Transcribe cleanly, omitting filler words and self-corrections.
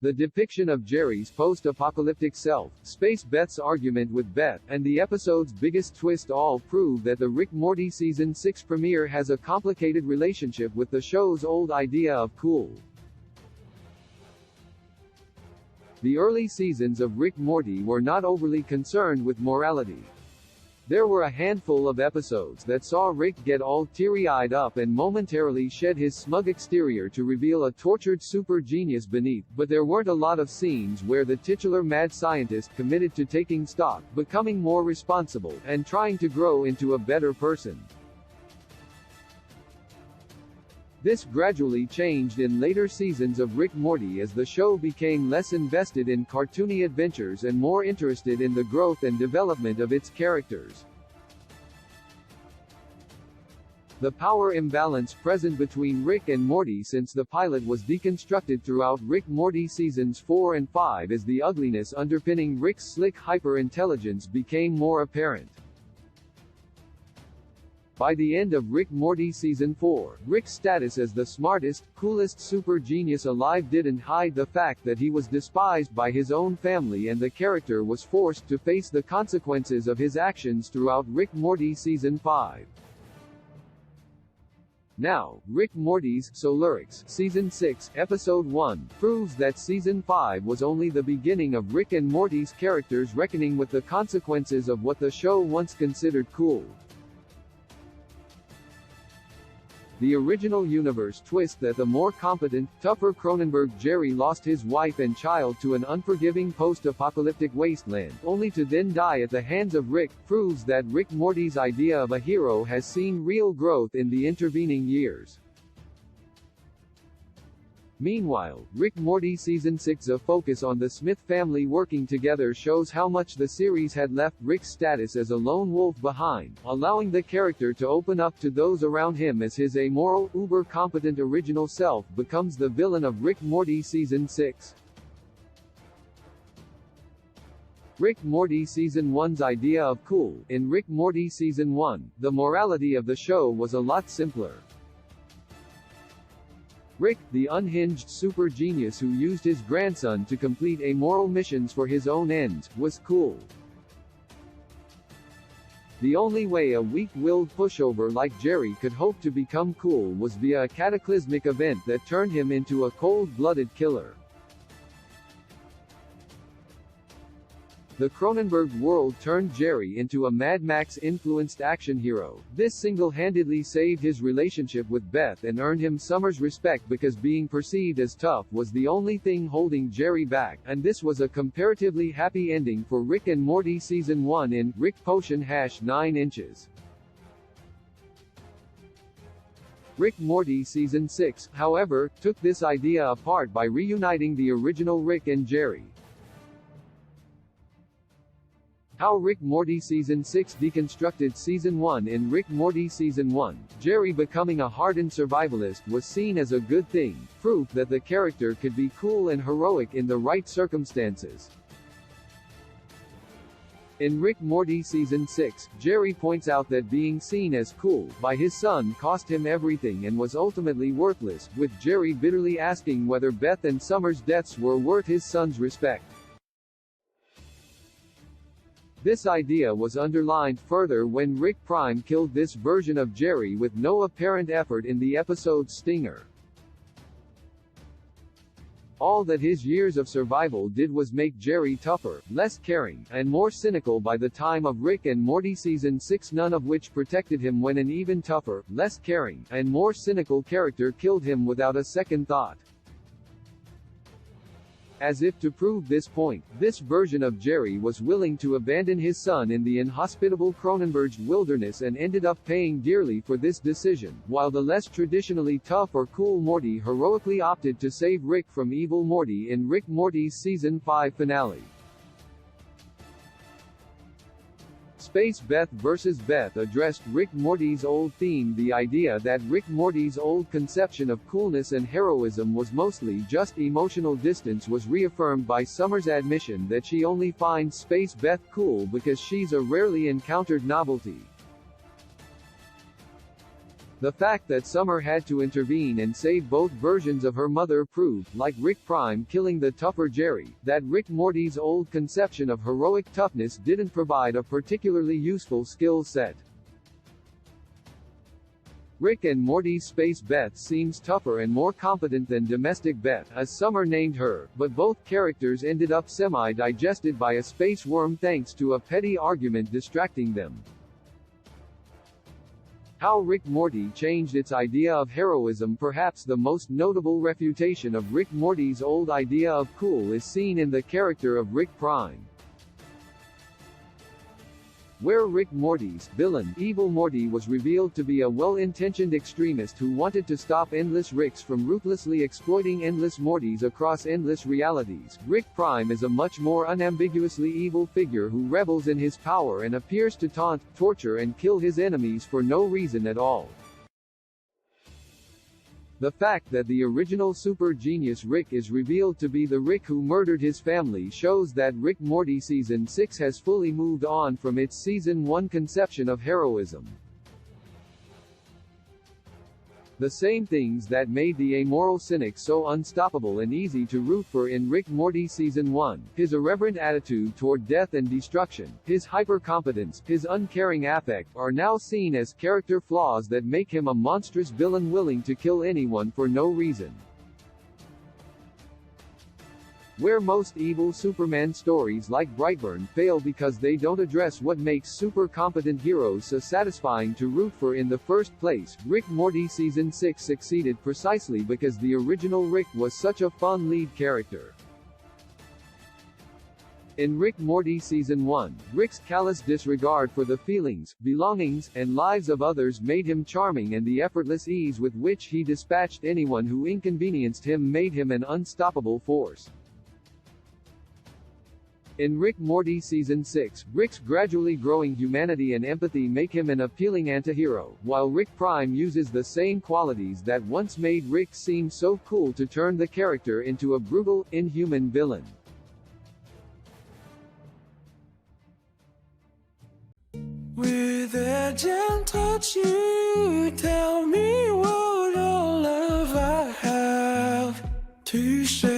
The depiction of Jerry's post-apocalyptic self, Space Beth's argument with Beth, and the episode's biggest twist all prove that the Rick Morty Season 6 premiere has a complicated relationship with the show's old idea of cool. The early seasons of Rick Morty were not overly concerned with morality. There were a handful of episodes that saw Rick get all teary-eyed up and momentarily shed his smug exterior to reveal a tortured super genius beneath, but there weren't a lot of scenes where the titular mad scientist committed to taking stock, becoming more responsible, and trying to grow into a better person. This gradually changed in later seasons of Rick Morty as the show became less invested in cartoony adventures and more interested in the growth and development of its characters. The power imbalance present between Rick and Morty since the pilot was deconstructed throughout Rick Morty Seasons 4 and 5 as the ugliness underpinning Rick's slick hyper-intelligence became more apparent. By the end of Rick Morty Season 4, Rick's status as the smartest, coolest super genius alive didn't hide the fact that he was despised by his own family, and the character was forced to face the consequences of his actions throughout Rick Morty Season 5. Now, Rick Morty's Solurix Season 6, Episode 1, proves that Season 5 was only the beginning of Rick and Morty's characters reckoning with the consequences of what the show once considered cool. The original universe twist that the more competent, tougher Cronenberg Jerry lost his wife and child to an unforgiving post-apocalyptic wasteland, only to then die at the hands of Rick, proves that Rick Morty's idea of a hero has seen real growth in the intervening years. Meanwhile, Rick Morty Season 6's focus on the Smith family working together shows how much the series had left Rick's status as a lone wolf behind, allowing the character to open up to those around him as his amoral, uber-competent original self becomes the villain of Rick Morty Season 6. Rick Morty Season 1's idea of cool. In Rick Morty Season 1, the morality of the show was a lot simpler. Rick, the unhinged super genius who used his grandson to complete amoral missions for his own ends, was cool. The only way a weak-willed pushover like Jerry could hope to become cool was via a cataclysmic event that turned him into a cold-blooded killer. The Cronenberg world turned Jerry into a Mad Max-influenced action hero. This single-handedly saved his relationship with Beth and earned him Summer's respect because being perceived as tough was the only thing holding Jerry back, and this was a comparatively happy ending for Rick and Morty Season 1 in Rick Potion #9 inches. Rick Morty Season 6, however, took this idea apart by reuniting the original Rick and Jerry. How Rick Morty Season 6 deconstructed Season 1. In Rick Morty Season 1, Jerry becoming a hardened survivalist was seen as a good thing, proof that the character could be cool and heroic in the right circumstances. In Rick Morty Season 6, Jerry points out that being seen as cool by his son cost him everything and was ultimately worthless, with Jerry bitterly asking whether Beth and Summer's deaths were worth his son's respect. This idea was underlined further when Rick Prime killed this version of Jerry with no apparent effort in the episode Stinger. All that his years of survival did was make Jerry tougher, less caring, and more cynical by the time of Rick and Morty Season 6, none of which protected him when an even tougher, less caring, and more cynical character killed him without a second thought. As if to prove this point, this version of Jerry was willing to abandon his son in the inhospitable Cronenberg's wilderness and ended up paying dearly for this decision, while the less traditionally tough or cool Morty heroically opted to save Rick from evil Morty in Rick Morty's Season 5 finale. Space Beth vs. Beth addressed Rick Morty's old theme, the idea that Rick Morty's old conception of coolness and heroism was mostly just emotional distance was reaffirmed by Summer's admission that she only finds Space Beth cool because she's a rarely encountered novelty. The fact that Summer had to intervene and save both versions of her mother proved, like Rick Prime killing the tougher Jerry, that Rick Morty's old conception of heroic toughness didn't provide a particularly useful skill set. Rick and Morty's Space Beth seems tougher and more competent than Domestic Beth, as Summer named her, but both characters ended up semi-digested by a space worm thanks to a petty argument distracting them. How Rick Morty changed its idea of heroism. Perhaps the most notable refutation of Rick Morty's old idea of cool is seen in the character of Rick Prime, where Rick Morty's villain, Evil Morty, was revealed to be a well-intentioned extremist who wanted to stop endless Ricks from ruthlessly exploiting endless Mortys across endless realities. Rick Prime is a much more unambiguously evil figure who revels in his power and appears to taunt, torture and kill his enemies for no reason at all. The fact that the original super genius Rick is revealed to be the Rick who murdered his family shows that Rick Morty Season 6 has fully moved on from its Season 1 conception of heroism. The same things that made the amoral cynic so unstoppable and easy to root for in Rick Morty Season 1, his irreverent attitude toward death and destruction, his hyper-competence, his uncaring affect, are now seen as character flaws that make him a monstrous villain willing to kill anyone for no reason. Where most evil Superman stories like Brightburn fail because they don't address what makes super-competent heroes so satisfying to root for in the first place, Rick Morty Season 6 succeeded precisely because the original Rick was such a fun lead character. In Rick Morty Season 1, Rick's callous disregard for the feelings, belongings, and lives of others made him charming, and the effortless ease with which he dispatched anyone who inconvenienced him made him an unstoppable force. In Rick Morty Season 6, Rick's gradually growing humanity and empathy make him an appealing antihero, while Rick Prime uses the same qualities that once made Rick seem so cool to turn the character into a brutal, inhuman villain. With a gentle touch you tell me what all love I have to say.